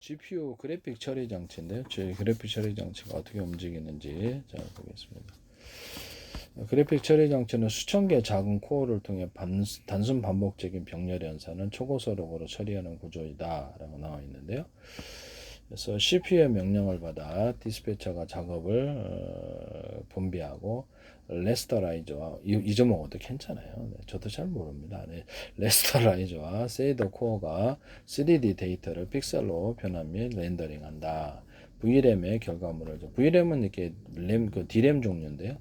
GPU 그래픽 처리 장치인데요. 제 그래픽 처리 장치가 어떻게 움직이는지 자 보겠습니다. 그래픽 처리 장치는 수천 개의 작은 코어를 통해 단순 반복적인 병렬 연산은 초고속으로 처리하는 구조이다 라고 나와 있는데요. 그래서 CPU의 명령을 받아 디스패처가 작업을 분비하고 레스터라이저와 잊어먹어도 괜찮아요. 네, 저도 잘 모릅니다. 네, 레스터라이저와 쉐이더 코어가 3D 데이터를 픽셀로 변환 및 렌더링한다. VRAM의 결과물을 VRAM은 이렇게 D램 종류인데요.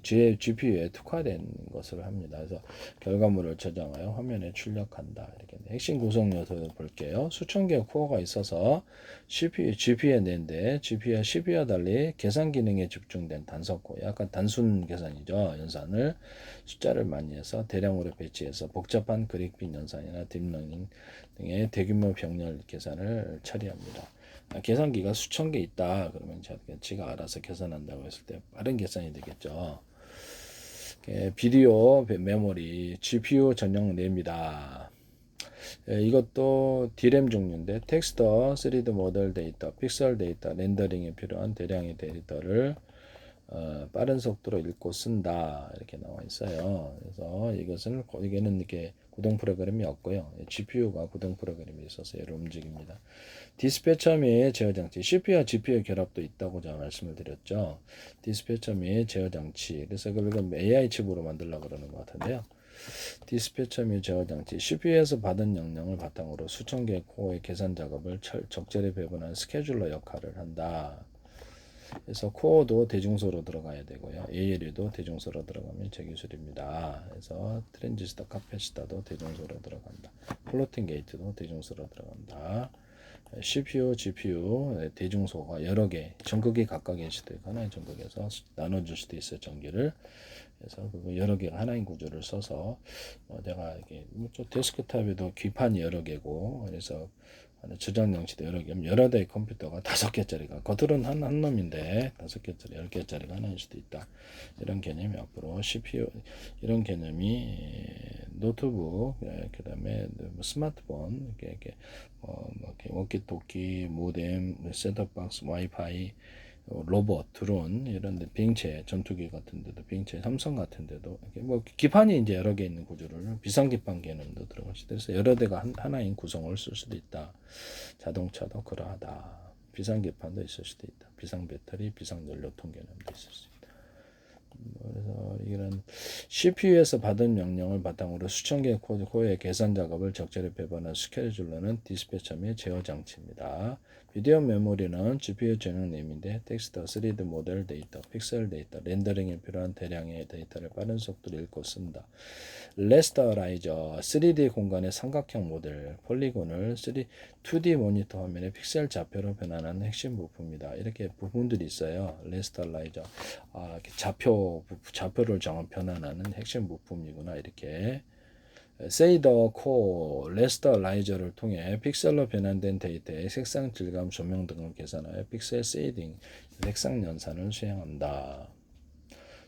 GPU에 특화된 것을 합니다. 그래서 결과물을 저장하여 화면에 출력한다. 이렇게 핵심 구성 요소를 볼게요. 수천 개의 코어가 있어서 GPU에 낸데 GPU와 CPU와 달리 계산 기능에 집중된 단서 코어, 약간 단순 계산이죠. 연산을 숫자를 많이 해서 대량으로 배치해서 복잡한 그래픽 연산이나 딥러닝 등의 대규모 병렬 계산을 처리합니다. 계산기가 수천 개 있다 그러면 지가 알아서 계산한다고 했을 때 빠른 계산이 되겠죠. 비디오 메모리 GPU 전용 램이다. 이것도 D램 종류인데 텍스터, 3D 모델 데이터, 픽셀 데이터, 렌더링에 필요한 대량의 데이터를 빠른 속도로 읽고 쓴다 이렇게 나와 있어요. 그래서 이게는 이렇게 구동 프로그램이 없고요. GPU가 구동 프로그램이 있어서 얘를 움직입니다. 디스패처 및 제어 장치, CPU와 GPU 결합도 있다고 제가 말씀을 드렸죠. 디스패처 및 제어 장치, 그래서 그걸 AI 칩으로 만들려고 그러는 것 같은데요. 디스패처 및 제어 장치, CPU에서 받은 명령을 바탕으로 수천 개의 코어의 계산 작업을 적절히 배분한 스케줄러 역할을 한다. 그래서 코어도 대중소로 들어가야 되고요. ALU도 대중소로 들어가면 제 기술입니다. 그래서 트랜지스터, 카패시터도 대중소로 들어간다. 플로팅 게이트도 대중소로 들어간다. CPU, GPU 대중소가 여러 개, 전극이 각각일 수도 있고 하나의 전극에서 나눠줄 수도 있어요. 전기를. 그래서 그거 여러 개가 하나의 구조를 써서 내가 이게 데스크탑에도 기판이 여러 개고 그래서 저장 장치도 여러 개, 여러 대의 컴퓨터가 5개짜리가 겉으로는 한 놈인데 5개짜리, 10개짜리가 하나일 수도 있다. 이런 개념이 앞으로 CPU 이런 개념이 노트북, 그다음에 스마트폰, 이렇게 워키토키, 모뎀, 셋톱박스, 와이파이, 로봇, 드론 이런 데 비행체, 전투기 같은 데도 비행체, 삼성 같은 데도 뭐 기판이 이제 여러 개 있는 구조를 비상기판 개념도 들어갈 수도 있어서 여러 대가 하나인 구성을 쓸 수도 있다. 자동차도 그러하다. 비상기판도 있을 수도 있다. 비상배터리, 비상연료통 개념도 있을 수 있다. 그래서 이런 CPU에서 받은 명령을 바탕으로 수천 개의 코어의 계산 작업을 적절히 배분한 스케줄러는 디스패처 및 제어 장치입니다. 비디오 메모리는 GPU 전용 램인데 텍스트, 3D 모델 데이터, 픽셀 데이터, 렌더링에 필요한 대량의 데이터를 빠른 속도로 읽고 쓴다. 레스터라이저, 3D 공간의 삼각형 모델, 폴리곤을 2D 모니터 화면에 픽셀 좌표로 변환하는 핵심 부품이다. 이렇게 부분들이 있어요. 레스터라이저, 좌표를 변환하는 핵심 부품이구나. 이렇게. 세이더 코어, 레스터라이저를 통해 픽셀로 변환된 데이터의 색상, 질감, 조명 등을 계산하여 픽셀 쉐이딩, 색상 연산을 수행한다.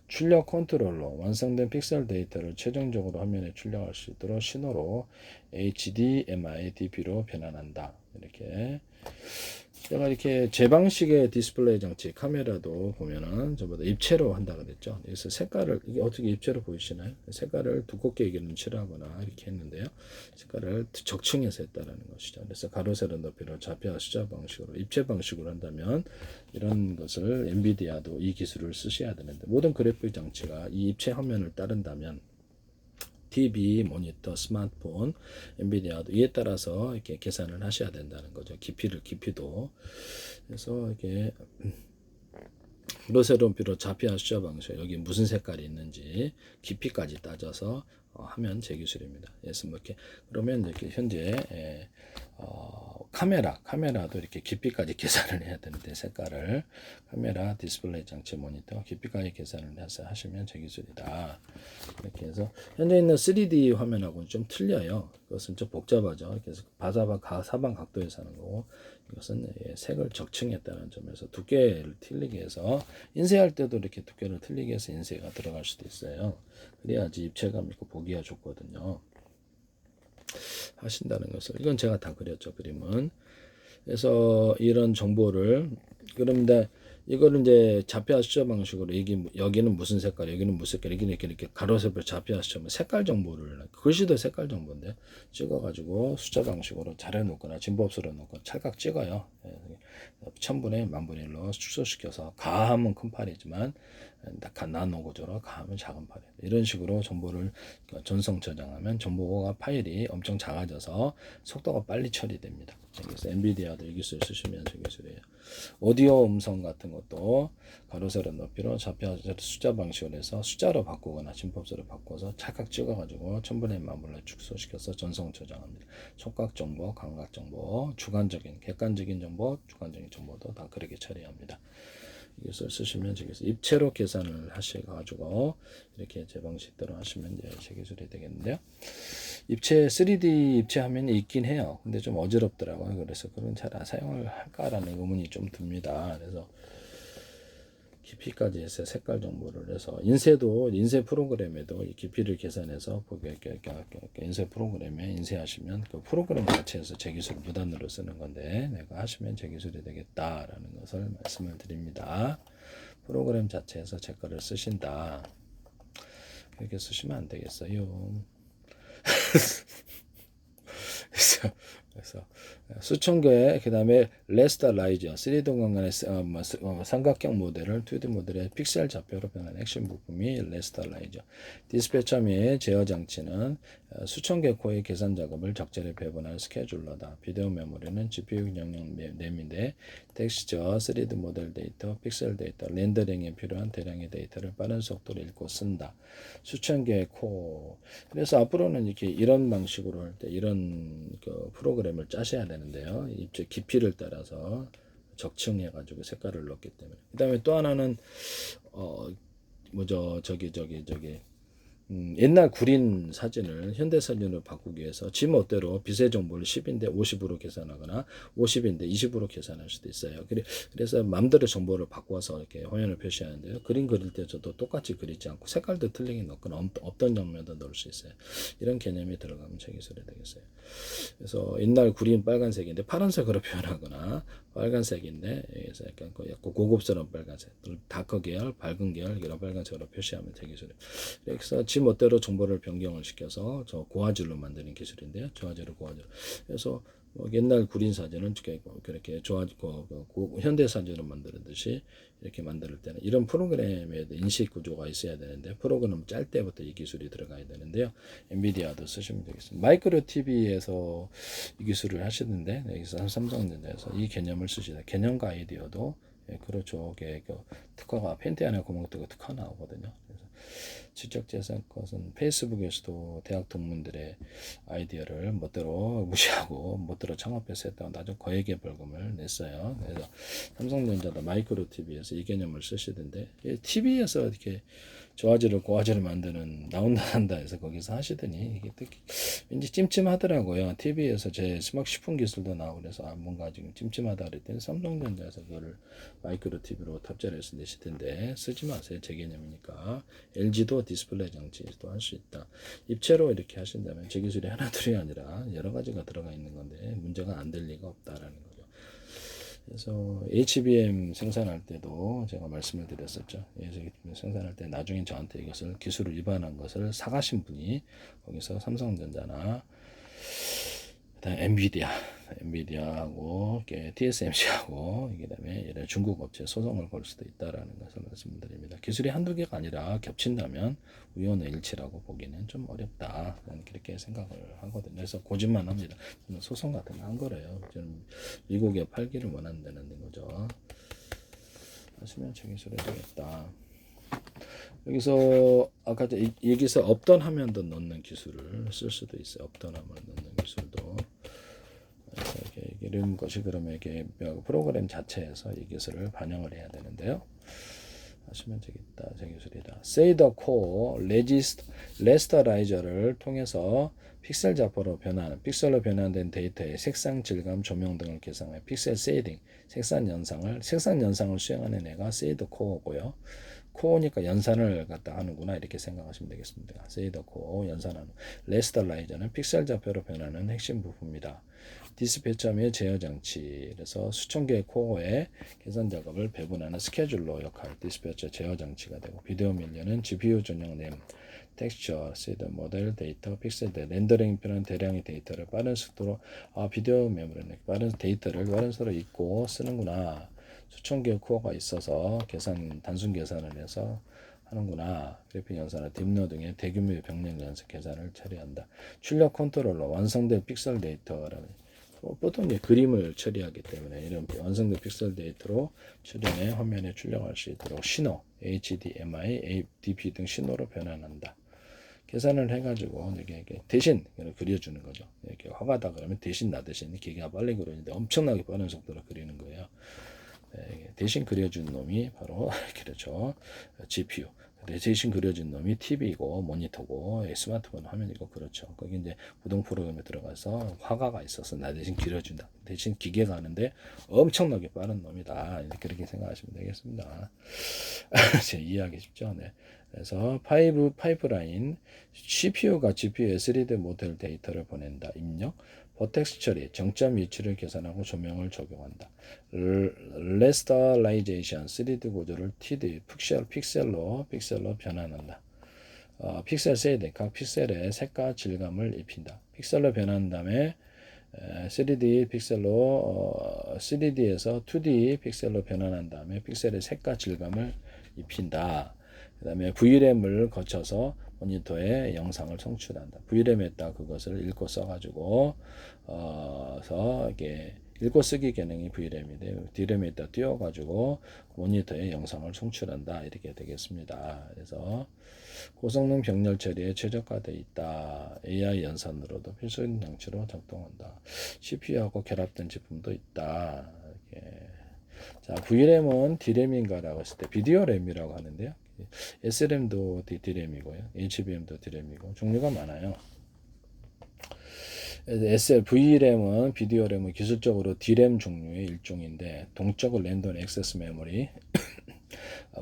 출력 컨트롤러, 완성된 픽셀 데이터를 최종적으로 화면에 출력할 수 있도록 신호로 HDMI, DP로 변환한다. 이렇게 제가 이렇게 제 방식의 디스플레이 장치 카메라도 보면은 전부 다 입체로 한다 그랬죠. 그래서 색깔을 이게 어떻게 입체로 보이시나요? 색깔을 두껍게 이렇게 칠하거나 이렇게 했는데요. 색깔을 적층해서 했다라는 것이죠. 그래서 가로 세로 높이로 좌표 숫자 방식으로 입체 방식으로 한다면 이런 것을 엔비디아도 이 기술을 쓰셔야 되는데 모든 그래픽 장치가 이 입체 화면을 따른다면 TV, 모니터, 스마트폰, 엔비디아도 이에 따라서 이렇게 계산을 하셔야 된다는 거죠. 깊이도. 그래서 이렇게 로세롬피로 좌표 숫자 방식 여기 무슨 색깔이 있는지 깊이까지 따져서 하면 제 기술입니다. 그래서 뭐 이렇게 그러면 이렇게 현재 카메라도 이렇게 깊이까지 계산을 해야 되는데 색깔을 카메라, 디스플레이 장치, 모니터 깊이까지 계산을 해서 하시면 제 기술이다. 이렇게 해서 현재 있는 3D 화면하고는 좀 틀려요. 그것은 좀 복잡하죠. 그래서 사방 각도에서 하는 거고 이것은 색을 적층했다는 점에서 두께를 틀리게 해서 인쇄할 때도 이렇게 두께를 틀리게 해서 인쇄가 들어갈 수도 있어요. 그래야지 입체감 있고 보기가 좋거든요. 하신다는 것을 이건 제가 다 그렸죠. 그림은 그래서 이런 정보를 그런데 이거를 이제 좌표화 수저 방식으로 여기는 무슨 색깔, 여기는 무슨 색깔, 여기는 이렇게 가로세로 좌표화 수저 색깔 정보를 글씨도 색깔 정보인데 찍어가지고 숫자 방식으로 잘해 놓거나 진법수로 놓고 찰칵 찍어요. 1000분의 10,000분의 1로 축소시켜서 가하면 큰 팔이지만 나노 구조로 가하면 작은 팔이 이런 식으로 정보를 전송 저장하면 정보가 파일이 엄청 작아져서 속도가 빨리 처리됩니다. 그래서 엔비디아도 이 기술 쓰시면 저 기술이에요. 오디오 음성 같은 것도 가로 세로 높이로 좌표 숫자 방식으로 해서 숫자로 바꾸거나 진법수로 바꿔서 찰칵 찍어가지고 1000분의 10,000분로 축소시켜서 전송 저장합니다. 촉각 정보, 감각 정보, 주관적인 객관적인 정보, 주관적인 정보도 다 그렇게 처리합니다. 이것을 쓰시면 저기서 입체로 계산을 하셔가지고 이렇게 제 방식대로 하시면 이제 제 기술이 되겠는데요. 입체 3D 입체 화면이 있긴 해요. 근데 좀 어지럽더라고요. 그래서 그런 잘 사용을 할까라는 의문이 좀 듭니다. 그래서 깊이까지 해서 색깔 정보를 해서 인쇄 프로그램에도 이 깊이를 계산해서 인쇄 프로그램에 인쇄하시면 그 프로그램 자체에서 제 기술 무단으로 쓰는 건데 내가 하시면 제 기술이 되겠다라는 것을 말씀을 드립니다. 프로그램 자체에서 제 거를 쓰신다. 그렇게 쓰시면 안 되겠어요. 그래서 수천개의 그다음에 레스터라이저 3D 공간의 삼각형 모델을 2D 모델의 픽셀 좌표로 변하는 핵심 부품이 레스터라이저. 디스패처 및 제어 장치는 수천 개 코어의 계산 작업을 적절히 배분할 스케줄러다. 비디오 메모리는 GPU 영역 램인데 텍스처, 3D 모델 데이터, 픽셀 데이터, 렌더링에 필요한 대량의 데이터를 빠른 속도로 읽고 쓴다. 수천 개의 코어. 그래서 앞으로는 이렇게 이런 방식으로 할 때 이런 그 프로그램을 짜셔야 되는데요. 입체 깊이를 따라서 적층해 가지고 색깔을 넣기 때문에. 그다음에 또 하나는 저기 옛날 구린 사진을 현대 사진으로 바꾸기 위해서 지 멋대로 빛의 정보를 10인데 50으로 계산하거나 50인데 20으로 계산할 수도 있어요. 그래서 마음대로 정보를 바꿔서 이렇게 화면을 표시하는데요. 그림 그릴 때 저도 똑같이 그리지 않고 색깔도 틀리게 넣거나 없던 장면도 넣을 수 있어요. 이런 개념이 들어가면 제 기술이 되겠어요. 그래서 옛날 구린 빨간색인데 파란색으로 표현하거나 빨간색인데 그래서 약간 고급스러운 빨간색, 다크 계열, 밝은 계열 이런 빨간색으로 표시하면 제 기술이에요. 그래서 지 멋대로 정보를 변경을 시켜서 저 고화질로 만드는 기술인데요. 저화질을 고화질. 그래서 옛날 구린 사진은 그렇게 현대 사진을 만드듯이 이렇게 만들 때는 이런 프로그램에 인식 구조가 있어야 되는데 프로그램 짤 때부터 이 기술이 들어가야 되는데요. 엔비디아도 쓰시면 되겠습니다. 마이크로 TV에서 이 기술을 하시는데 여기서 삼성전자에서 이 개념을 쓰시다. 개념과 아이디어도 그렇죠. 특허가 팬티 안에 구멍 뚫고 특허 나오거든요. 그래서 지적재산 것은 페이스북에서도 대학 동문들의 아이디어를 멋대로 무시하고 멋대로 창업해서 했다고 나중 거액의 벌금을 냈어요. 그래서 삼성전자도 마이크로 TV에서 이 개념을 쓰시던데 TV에서 이렇게 저화질을 고화질을 만드는 나온다 해서 거기서 하시더니 이게 왠지 찜찜하더라고요. TV에서 제 스마트폰 기술도 나오고 그래서 뭔가 지금 찜찜하다 그랬더니 삼성전자에서 그거를 마이크로 TV로 탑재를 해서 내시던데 쓰지 마세요. 제 개념이니까. LG도 디스플레이 장치도 할 수 있다. 입체로 이렇게 하신다면 제 기술이 하나 둘이 아니라 여러 가지가 들어가 있는 건데 문제가 안 될 리가 없다라는 거죠. 그래서 HBM 생산할 때도 제가 말씀을 드렸었죠. 생산할 때 나중에 저한테 이것을 기술을 위반한 것을 사가신 분이 거기서 삼성전자나 그다음 엔비디아하고 TSMC하고 그다음에 이런 중국 업체 소송을 걸 수도 있다라는 것을 말씀드립니다. 기술이 한두 개가 아니라 겹친다면 우연의 일치라고 보기는 좀 어렵다. 저는 그렇게 생각을 하거든요. 그래서 고집만 합니다. 저는 소송 같은 거 한 거래요. 저는 미국에 팔기를 원한다는 거죠. 하시면 제 기술이 되겠다. 여기서 아까 여기서 없던 화면도 넣는 기술을 쓸 수도 있어요. 없던 화면 넣는 기술도. 이런 것이 그러면 이렇게 프로그램 자체에서 이 기술을 반영을 해야 되는데요. 하시면 되겠다. 제 기술이다. 세이더 코어 레스터라이저를 통해서 픽셀로 변환된 데이터의 색상, 질감, 조명 등을 계산해 픽셀 쉐이딩, 색상 연상을 수행하는 애가 세이더 코어고요. 코어니까 연산을 갖다 하는구나 이렇게 생각하시면 되겠습니다. 세이더 코어 연산하는 레스터라이저는 픽셀 좌표로 변하는 핵심 부품이다. 디스패처 및 제어 장치. 그래서 수천 개의 코어의 계산 작업을 배분하는 스케줄러 역할, 디스패처 제어 장치가 되고, 비디오 밀려는 GPU 전용 램, 텍스처, 쉐이더, 모델, 데이터, 픽셀, 렌더링 필요한 대량의 데이터를 빠른 속도로 비디오 메모리는 빠른 데이터를 빠른 속도로 읽고 쓰는구나. 수천 개의 코어가 있어서 단순 계산을 해서 하는구나. 그래픽 연산과 딥노 등의 대규모의 병력 연산 계산을 처리한다. 출력 컨트롤러 완성된 픽셀 데이터라는 보통 이제 그림을 처리하기 때문에 이런 완성된 픽셀 데이터로 처리해 화면에 출력할 수 있도록 신호, HDMI, ADP 등 신호로 변환한다. 계산을 해가지고 이게 대신 그려주는 거죠. 이렇게 화가다 그러면 대신 나 대신 기계가 빨리 그리는데 엄청나게 빠른 속도로 그리는 거예요. 대신 그려준 놈이 바로 그렇죠. GPU. 대신 그려진 놈이 TV이고 모니터고 스마트폰 화면이고 그렇죠. 거기 이제 구동 프로그램에 들어가서 화가가 있어서 나 대신 그려준다. 대신 기계가 하는데 엄청나게 빠른 놈이다. 그렇게 생각하시면 되겠습니다. 제 이해하기 쉽죠. 네. 그래서 파이프라인 CPU가 GPU에 3D 모델 데이터를 보낸다. 입력 버텍스 처리, 정점 위치를 계산하고 조명을 적용한다. 레스터라이제이션, 3D 구조를 TD, 픽셀로 변환한다. 픽셀 쉐이딩, 각 픽셀의 색과 질감을 입힌다. 픽셀로 변환한 다음에 3D 픽셀로 3D에서 2D 픽셀로 변환한 다음에 픽셀의 색과 질감을 입힌다. 그 다음에 VRAM을 거쳐서 모니터에 영상을 송출한다. VRAM에다 그것을 읽고 써가지고 이게 읽고 쓰기 기능이 VRAM인데 DRAM에다 띄워가지고 모니터에 영상을 송출한다. 이렇게 되겠습니다. 그래서 고성능 병렬 처리에 최적화되어 있다. AI 연산으로도 필수적인 장치로 작동한다. CPU하고 결합된 제품도 있다. 이렇게. 자, VRAM은 D램인가라고 했을 때 비디오 램이라고 하는데요. SRAM도 D램이고요. HBM도 D램이고 종류가 많아요. VRAM은 비디오 램은 기술적으로 D램 종류의 일종인데 동적 랜덤 액세스 메모리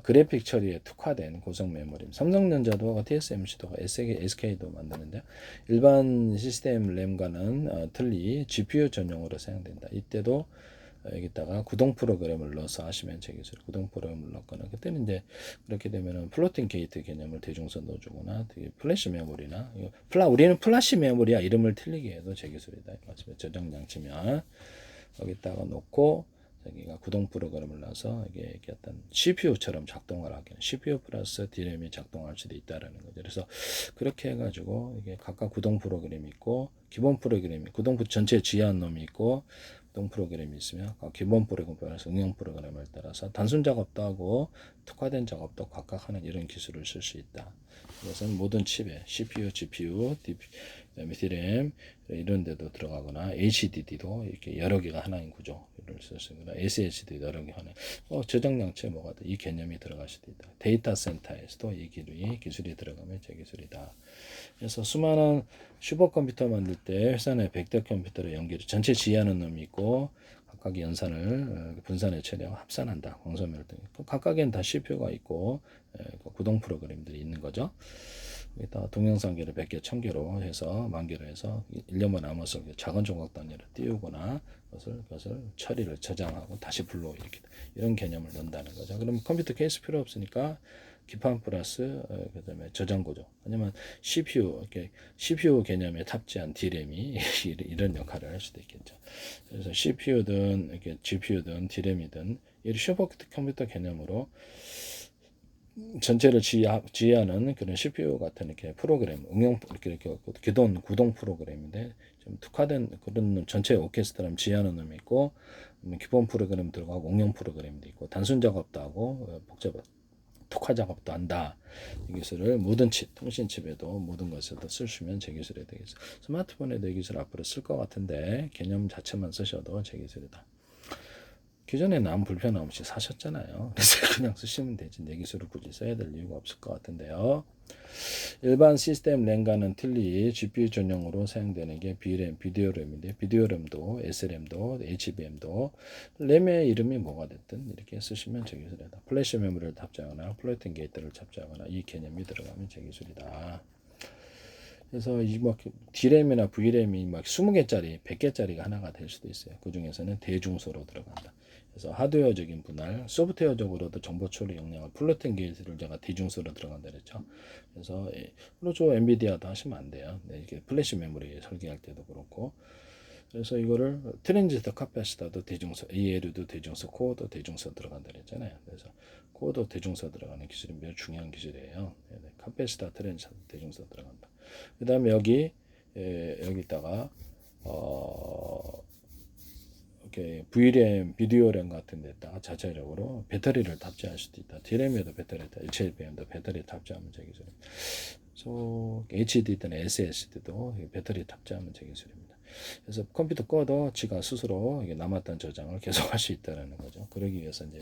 그래픽 처리에 특화된 고성 메모리. 삼성전자도 TSMC도 SK도 만드는데 일반 시스템 램과는 틀리 GPU 전용으로 사용된다. 이때도 여기다가 구동 프로그램을 넣어서 하시면 되겠어요. 구동 프로그램을 넣거나 그때는 이제 그렇게 되면은 플로팅 게이트 개념을 대중선 넣어주거나 플래시 메모리나 우리는 플래시 메모리야 이름을 틀리게 해도 제 기술이다. 저장 장치면 여기다가 놓고 여기가 구동 프로그램을 넣어서 이게 어떤 CPU처럼 작동을 하게 CPU 플러스 D램이 작동할 수도 있다라는 거죠. 그래서 그렇게 해가지고 이게 각각 구동 프로그램이 있고 기본 프로그램이 구동 전체 지휘한 놈이 있고 구동 프로그램이 있으면 기본 프로그램 따라서 응용 프로그램을 따라서 단순 작업도 하고 특화된 작업도 각각 하는 이런 기술을 쓸 수 있다. 이것은 모든 칩에 CPU, GPU, D램 이런 데도 들어가거나 HDD도 이렇게 여러 개가 하나인 구조를 쓸 수 있거나 SSD 여러 개 하나 저장 장치에 뭐가 돼? 이 개념이 들어갈 수도 있다. 데이터 센터에서도 이 기술이 들어가면 제 기술이다. 그래서 수많은 슈퍼컴퓨터 만들 때 회사 내 100대 컴퓨터를 전체 지휘하는 놈이 있고 각각 연산을 분산에 처리하고 합산한다. 광소멸 등 각각엔 다 CPU가 있고 구동 프로그램들이 있는 거죠. 여기다 동영상기를 100개, 1000개로 해서 10,000개로 해서 1년만 남아서 작은 조각 단위로 띄우거나 그것을 처리를 저장하고 다시 불러 이런 개념을 넣는다는 거죠. 그럼 컴퓨터 케이스 필요 없으니까 기판 플러스 그다음에 저장 구조 아니면 CPU 개념에 탑재한 D램이 이런 역할을 할 수도 있겠죠. 그래서 CPU든 이렇게 GPU든 D램이든 이 슈퍼컴퓨터 개념으로 전체를 지휘하는 그런 CPU 같은 이렇게 프로그램, 응용 이렇게 기본 구동 프로그램인데 좀 특화된 그런 전체 오케스트라를 지휘하는 놈이 있고 기본 프로그램 들어가고 응용 프로그램도 있고 단순 작업도 하고 복잡한 특화 작업도 한다. 이 기술을 모든 칩, 통신 칩에도 모든 것에도 쓰시면 제 기술이 되겠죠. 스마트폰에도 이 기술 앞으로 쓸 것 같은데 개념 자체만 쓰셔도 제 기술이다. 기존에는 아무 불편 없이 사셨잖아요. 그래서 그냥 쓰시면 되지. 내 기술을 굳이 써야 될 이유가 없을 것 같은데요. 일반 시스템 램과는 틀리 GPU 전용으로 사용되는 게 B램, 비디오 램인데 비디오 램도 SRAM도 HBM도 램의 이름이 뭐가 됐든 이렇게 쓰시면 제 기술이다. 플래시 메모리를 탑재하거나 플로팅 게이트를 탑재하거나 이 개념이 들어가면 제 기술이다. 그래서 이막 D램이나 V램이 막 20개짜리, 100개짜리가 하나가 될 수도 있어요. 그 중에서는 대중소로 들어간다. 그래서 하드웨어적인 분할, 소프트웨어적으로도 정보 처리 역량을 플로팅 게이트를 제가 대중소로 들어간다 그랬죠. 그래서 그렇죠. 엔비디아도 하시면 안 돼요. 네, 이게 플래시 메모리 설계할 때도 그렇고. 그래서 이거를 트랜지스터 카패시터도 대중소, ALU도 대중소, 코어도 대중소 들어간다 그랬잖아요. 그래서 코어도 대중소 들어가는 기술이 매우 중요한 기술이에요. 카패시터, 트랜지스터 대중소 들어간다. 그 다음에 여기다가 이렇게 V램, 비디오램 같은 데다가 자체적으로 배터리를 탑재할 수도 있다. D램에도 배터리, HBM도 배터리 탑재하면 제 기술입니다. 그래서 HDD나 SSD도 배터리 탑재하면 제 기술입니다. 그래서 컴퓨터 꺼도 지가 스스로 남았던 저장을 계속할 수 있다는 거죠. 그러기 위해서 이제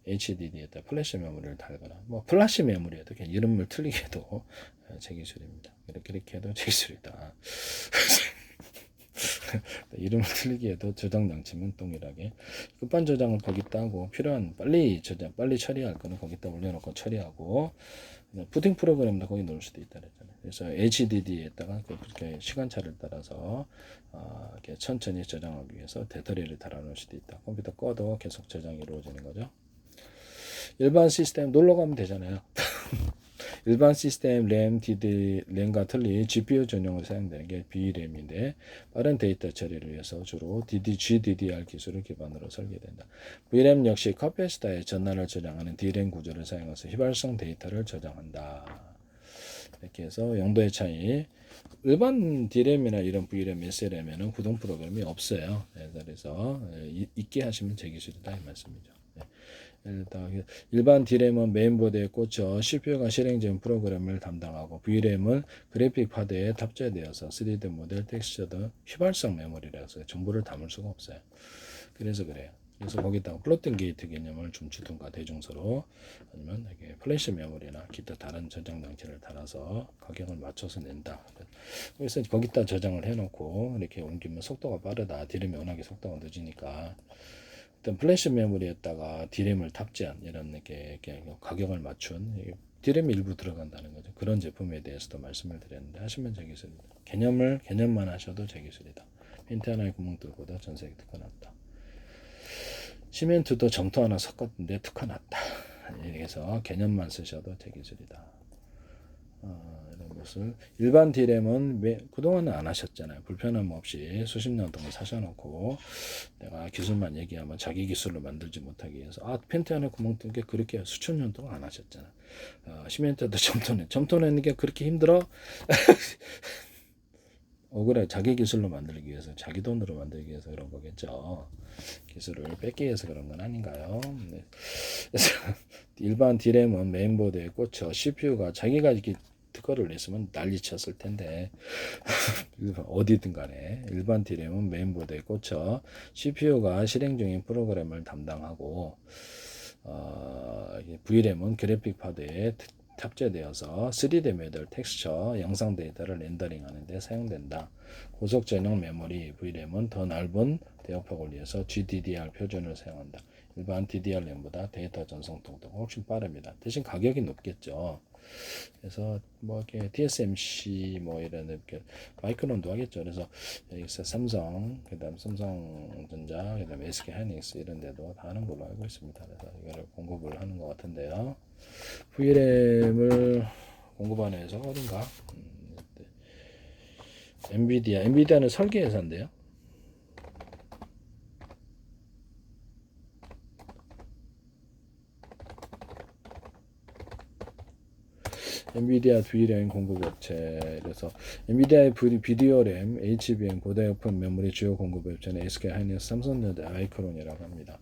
HDD에다 플래시 메모리를 달거나, 뭐 플래시 메모리에도 그냥 이름을 틀리게 해도 제 기술입니다. 이렇게 해도 제 기술이다. 이름을 틀리게 해도 저장 장치면 동일하게 급한 저장을 거기다 하고 필요한 빨리 처리할 거는 거기다 올려놓고 처리하고 푸딩 프로그램도 거기 넣을 수도 있다 그랬잖아요. 그래서 HDD에다가 그렇게 시간차를 따라서 이렇게 천천히 저장하기 위해서 배터리를 달아놓을 수도 있다. 컴퓨터 꺼도 계속 저장이 이루어지는 거죠. 일반 시스템 놀러 가면 되잖아요. 일반 시스템 램, 램과 틀리 GPU 전용으로 사용되는 게 V램인데 빠른 데이터 처리를 위해서 주로 GDDR 기술을 기반으로 설계된다. V램 역시 카패시터의 전란을 저장하는 D램 구조를 사용해서 휘발성 데이터를 저장한다. 이렇게 해서 용도의 차이. 일반 D램이나 이런 V램, SRM에는 구동 프로그램이 없어요. 그래서 있게 하시면 제 기술이다 이 말씀이죠. 일반 D램은 메인보드에 꽂혀 CPU가 실행된 프로그램을 담당하고 V램은 그래픽 카드에 탑재되어서 3D 모델, 텍스처 등 휘발성 메모리라서 정보를 담을 수가 없어요. 그래서 그래요. 그래서 거기다가 플로팅 게이트 개념을 좀 주든가 대중소로 아니면 이게 플래시 메모리나 기타 다른 저장 장치를 달아서 가격을 맞춰서 낸다. 그래서 거기다 저장을 해놓고 이렇게 옮기면 속도가 빠르다. D램이 워낙에 속도가 늦으니까. 어떤 플래시 메모리에다가 D램을 탑재한 이런 이렇게 가격을 맞춘 D램이 일부 들어간다는 거죠. 그런 제품에 대해서도 말씀을 드렸는데 하시면 제 기술입니다. 개념만 하셔도 제 기술이다. 펜트 하나에 구멍 뚫고도 전세계 특허 났다. 시멘트도 점토 하나 섞었는데 특허 났다. 이래서 개념만 쓰셔도 제 기술이다. 이런 것을 일반 D램은 그동안은 안 하셨잖아요. 불편함 없이 수십 년 동안 사셔놓고 내가 기술만 얘기하면 자기 기술로 만들지 못하기 위해서 펜트 안에 구멍 뚫는 게 그렇게 수천 년 동안 안 하셨잖아. 시멘트도 점토 내는 게 그렇게 힘들어? 그래. 자기 기술로 만들기 위해서 자기 돈으로 만들기 위해서 그런 거겠죠. 기술을 뺏기 위해서 그런 건 아닌가요? 네. 그래서 일반 D램은 메인보드에 꽂혀 CPU가 자기가 이렇게 특허를 냈으면 난리 쳤을 텐데 어디든 간에 일반 D램은 메인보드에 꽂혀 CPU가 실행 중인 프로그램을 담당하고 V램은 그래픽 카드에 탑재되어서 3D 모델, 텍스처, 영상 데이터를 렌더링하는 데 사용된다. 고속 전용 메모리 V램은 더 넓은 대역폭을 위해서 GDDR 표준을 사용한다. 일반 DDR램보다 데이터 전송 속도가 훨씬 빠릅니다. 대신 가격이 높겠죠. 그래서 뭐 이렇게 TSMC 뭐 이런 이렇게 마이크론도 하겠죠. 그래서 여기서 삼성, 그다음 삼성전자, 그다음 SK 하이닉스 이런 데도 다 하는 걸로 알고 있습니다. 그래서 이거를 공급을 하는 것 같은데요. V램을 공급하는 회사가 어딘가? 엔비디아는 설계 회사인데요. 엔비디아 V램 공급업체. 그래서 엔비디아의 비디오램, HBM 고대역폭 메모리 주요 공급업체는 SK 하이닉스, 삼성전자, 마이크론이라고 합니다.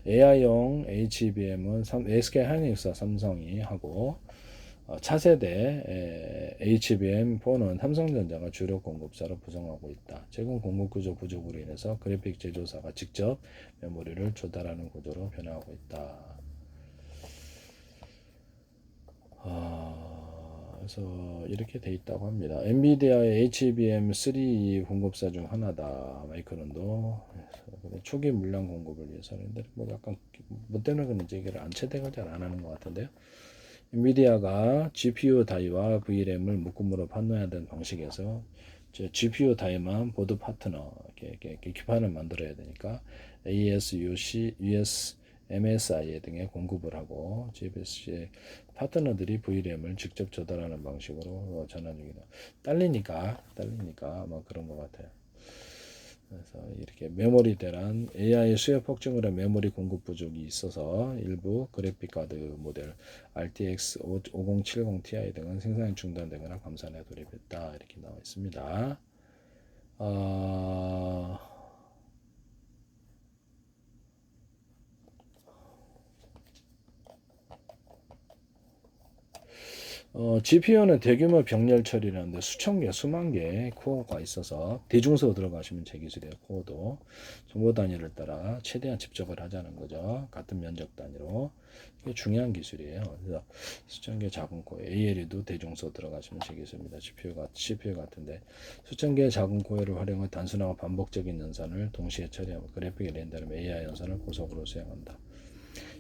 AI용 HBM은 SK 하이닉스와 삼성이 하고 차세대 HBM4는 삼성전자가 주력 공급사로 구성하고 있다. 제공 공급 구조 부족으로 인해서 그래픽 제조사가 직접 메모리를 조달하는 구조로 변화하고 있다. 그래서 이렇게 돼 있다고 합니다. 엔비디아의 HBM3 공급사 중 하나다. 마이크론도 초기 물량 공급을 위해서 하는데 뭐 약간 뭐 때문에 그런지 얘기를 안채택을 잘 안 하는 것 같은데요. 엔비디아가 GPU 다이와 VRAM을 묶음으로 판매해야 되는 방식에서 GPU 다이만 보드 파트너 이렇게 기판을 만들어야 되니까 ASUC, MSI 등에 공급을 하고 GPC 파트너들이 VRAM을 직접 조달하는 방식으로 전환 중이다. 딸리니까 아마 그런 것 같아요. 그래서 이렇게 메모리 대란 AI 수요 폭증으로 메모리 공급 부족이 있어서 일부 그래픽 카드 모델 RTX 5070 Ti 등은 생산이 중단되거나 감산에 돌입했다 이렇게 나와 있습니다. GPU는 대규모 병렬 처리라는데 수천 개, 수만 개 코어가 있어서 대중소 들어가시면 제 기술이에요. 코어도 정보 단위를 따라 최대한 집적을 하자는 거죠. 같은 면적 단위로. 이게 중요한 기술이에요. 그래서 수천 개 작은 코어, ALE도 대중소 들어가시면 제 기술입니다. CPU 같은데 수천 개의 작은 코어를 활용해 단순하고 반복적인 연산을 동시에 처리하고 그래픽의 렌더링 AI 연산을 고속으로 수행한다.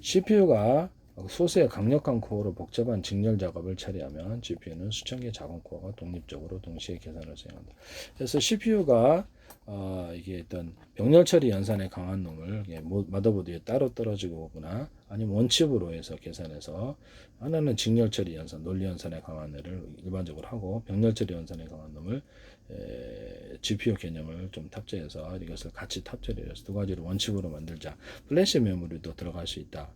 CPU가 소수의 강력한 코어로 복잡한 직렬 작업을 처리하면 GPU는 수천 개의 작은 코어가 독립적으로 동시에 계산을 수행한다. 그래서 CPU가 이게 어떤 병렬 처리 연산에 강한 놈을 마더보드 위에 따로 떨어지고 오거나 아니면 원칩으로 해서 계산해서 하나는 직렬 처리 연산, 논리 연산에 강한 애를 일반적으로 하고 병렬 처리 연산에 강한 놈을 GPU 개념을 좀 탑재해서 이것을 같이 탑재를 해서 두 가지를 원칙으로 만들자. 플래시 메모리도 들어갈 수 있다.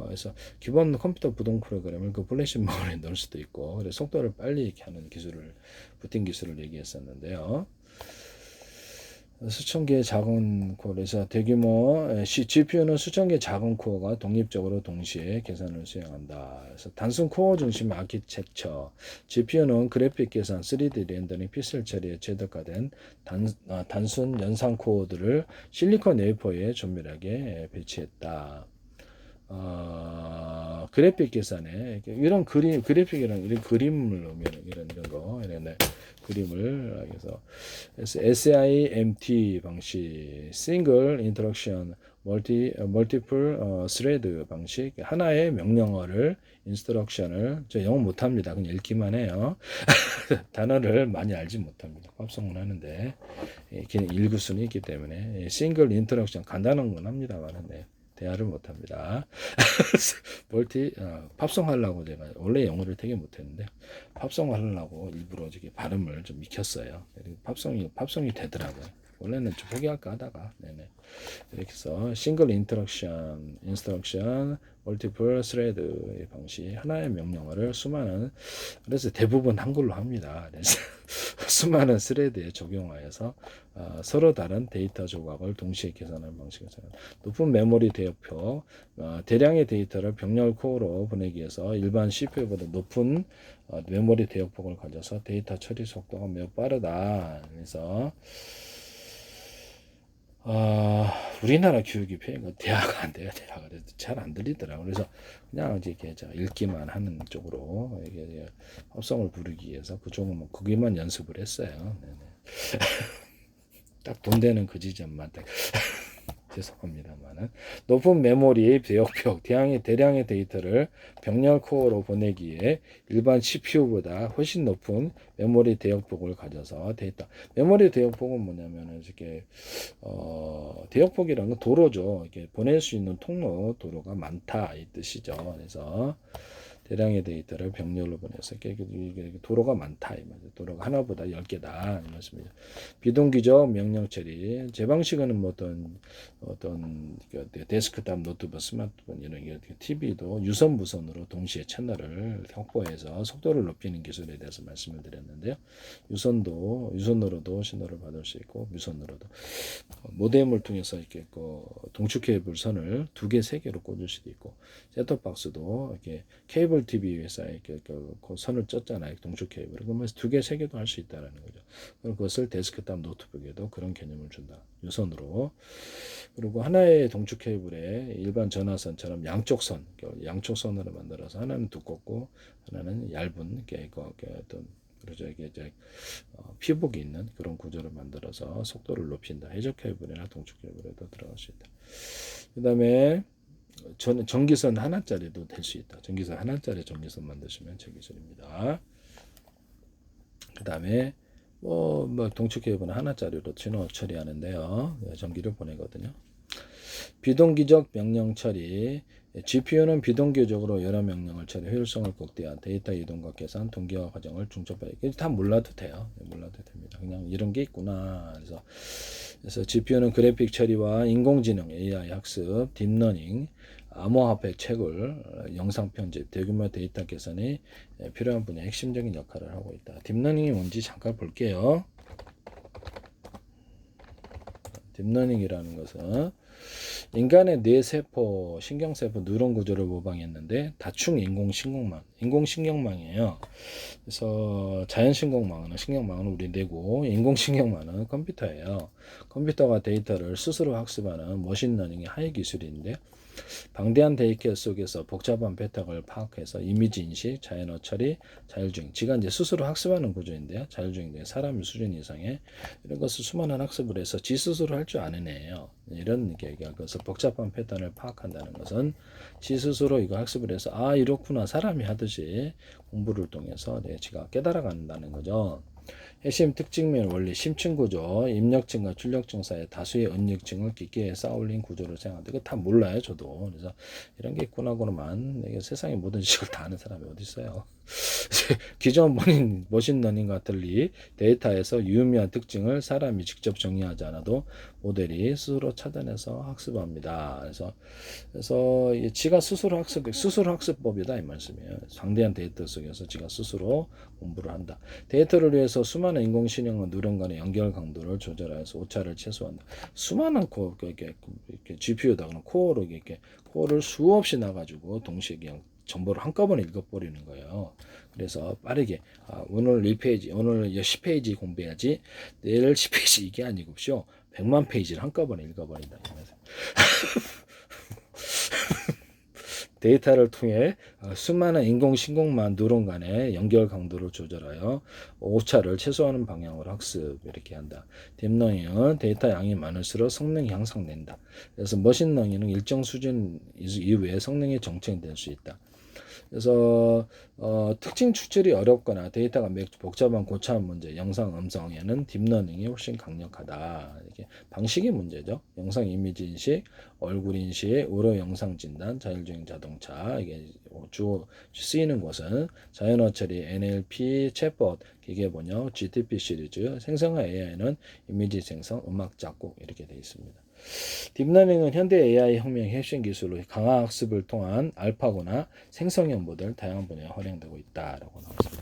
그래서 기본 컴퓨터 부동 프로그램을 그 플래시 메모리에 넣을 수도 있고, 그래서 속도를 빨리 이렇게 하는 기술을, 부팅 기술을 얘기했었는데요. 수천 개의 작은 코어에서 대규모 GPU는 수천 개의 작은 코어가 독립적으로 동시에 계산을 수행한다. 그래서 단순 코어 중심 아키텍처. GPU는 그래픽 계산, 3D 렌더링, 픽셀 처리에 최적화된 단순 연산 코어들을 실리콘 웨이퍼에 조밀하게 배치했다. 그래픽 계산에 이런 그래픽이랑 이런 그림을 넣으면 이런 거 이런 그림을 그래서 SIMT 방식, 싱글 인터랙션, 멀티플 스레드 방식, 하나의 명령어를 인스트럭션을 저 영어 못합니다. 그냥 읽기만 해요. 단어를 많이 알지 못합니다. 팝송은 하는데 그냥 읽을 수는 있기 때문에 싱글 인터랙션 간단한 건 합니다만은 대화를 못합니다. 팝송 하려고 제가 원래 영어를 되게 못했는데 팝송 하려고 일부러 저기 발음을 좀 익혔어요. 팝송이 되더라고요. 원래는 좀 포기할까 하다가 네네. 이렇게 해서 싱글 인스트럭션, 멀티플 스레드 방식 하나의 명령어를 그래서 대부분 한글로 합니다. 그래서 수많은 스레드에 적용하여서 서로 다른 데이터 조각을 동시에 계산하는 방식을 사용합니다. 높은 메모리 대역폭, 대량의 데이터를 병렬 코어로 보내기 위해서 일반 CPU보다 높은 메모리 대역폭을 가져서 데이터 처리 속도가 매우 빠르다. 그래서 우리나라 교육이 대화가 안 돼요. 대화가 잘 안 들리더라고요. 그래서 그냥 이렇게 읽기만 하는 쪽으로 이게 합성을 부르기 위해서 그쪽은 뭐 거기만 연습을 했어요. 딱 돈 되는 그 지점만 딱 죄송합니다만은 높은 메모리 대역폭 대량의 데이터를 병렬 코어로 보내기에 일반 CPU보다 훨씬 높은 메모리 대역폭을 가져서 메모리 대역폭은 뭐냐면은 이렇게 대역폭이라는 건 도로죠. 이렇게 보낼 수 있는 도로가 많다 이 뜻이죠. 그래서 대량의 데이터를 병렬로 보내서 도로가 많다 이 말이죠. 도로가 하나보다 10개다 이 말씀이죠. 비동기적 명령 처리. 제 방식은 뭐 어떤 데스크탑, 노트북, 스마트폰 이런 TV도 유선 무선으로 동시에 채널을 확보해서 속도를 높이는 기술에 대해서 말씀을 드렸는데요. 유선으로도 신호를 받을 수 있고 무선으로도 모뎀을 통해서 이렇게 동축 케이블 선을 2개, 3개로 꽂을 수도 있고 셋톱박스도 이렇게 케이블 TV 회사에 그 선을 쪘잖아요. 동축 케이블. 그러면 2개, 3개도 할 수 있다라는 거죠. 그럼 그것을 데스크탑 노트북에도 그런 개념을 준다. 유선으로. 그리고 하나의 동축 케이블에 일반 전화선처럼 양쪽선으로 만들어서 하나는 두껍고 하나는 얇은 어떤 그렇죠. 이게 이제 피복이 있는 그런 구조를 만들어서 속도를 높인다. 해적 케이블이나 동축 케이블에도 들어갈 수 있다. 그 다음에 저는 전기선 하나짜리도 될 수 있다. 전기선 하나짜리 전기선 만드시면 제 기술입니다. 그 다음에 뭐 동축 케이블은 하나짜리로 진호 처리하는데요. 전기를 보내거든요. 비동기적 명령 처리. GPU는 비동기적으로 여러 명령을 처리, 효율성을 극대화, 데이터 이동과 계산, 동기화 과정을 중첩하여. 다 몰라도 돼요. 몰라도 됩니다. 그냥 이런 게 있구나. 그래서 GPU는 그래픽 처리와 인공지능, AI 학습, 딥러닝, 암호화폐 채굴, 영상 편집, 대규모 데이터 계산이 필요한 분야의 핵심적인 역할을 하고 있다. 딥러닝이 뭔지 잠깐 볼게요. 딥러닝이라는 것은 인간의 뇌세포, 신경세포, 뉴런 구조를 모방했는데 다충 인공신경망이에요. 그래서 자연신경망은 신경망은 우리 뇌고 인공신경망은 컴퓨터예요. 컴퓨터가 데이터를 스스로 학습하는 머신러닝의 하위 기술인데 방대한 데이터 속에서 복잡한 패턴을 파악해서 이미지 인식, 자연어 처리, 자율주행. 지가 이제 스스로 학습하는 구조인데요. 자율주행 중에 사람의 수준 이상의 이런 것을 수많은 학습을 해서 지 스스로 할 줄 아는 애예요. 이런 얘기가 그래서 복잡한 패턴을 파악한다는 것은 지 스스로 이거 학습을 해서 아 이렇구나 사람이 하듯이 공부를 통해서 지가 깨달아간다는 거죠. 핵심 특징면 원리 심층구조, 입력층과 출력층 사이에 다수의 은력층을 깊게 쌓아올린 구조를 생각하는데 이거 다 몰라요 저도. 그래서 이런 게 있구나고만 이게 세상의 모든 지식을 다 아는 사람이 어디 있어요. 기존 머신러닝과 달리 데이터에서 유의미한 특징을 사람이 직접 정의하지 않아도 모델이 스스로 찾아내서 학습합니다. 그래서 지가 스스로 학습법이다 이 말씀이에요. 방대한 데이터 속에서 지가 스스로 공부를 한다. 데이터를 위해서 수많은 인공신경과 뉴런 간의 연결 강도를 조절해서 오차를 최소화한다. 수많은 이렇게 GPU다 그런 코어로 이렇게 코어를 수없이 나가지고 동시에 그냥 정보를 한꺼번에 읽어버리는 거예요. 그래서 빠르게 오늘 1페이지, 오늘 10페이지 공부해야지 내일 10페이지 이게 아니고요. 100만 페이지를 한꺼번에 읽어버린다. 데이터를 통해 수많은 인공신경망 뉴런 간의 연결 강도를 조절하여 오차를 최소화하는 방향으로 학습 이렇게 한다. 딥러닝은 데이터 양이 많을수록 성능이 향상된다. 그래서 머신러닝은 일정 수준 이후에 성능이 정체될 수 있다. 그래서 특징 추출이 어렵거나 데이터가 매우 복잡한 고차원 문제, 영상, 음성에는 딥러닝이 훨씬 강력하다. 이게 방식의 문제죠. 영상 이미지 인식, 얼굴 인식, 의료 영상 진단, 자율주행 자동차 이게 주로 쓰이는 곳은 자연어 처리, NLP, 챗봇, 기계 번역, GTP 시리즈, 생성화 AI는 이미지 생성, 음악 작곡 이렇게 되어 있습니다. 딥러닝은 현대 AI 혁명의 핵심 기술로 강화 학습을 통한 알파고나 생성형 모델 다양한 분야에 활용되고 있다라고 나왔습니다.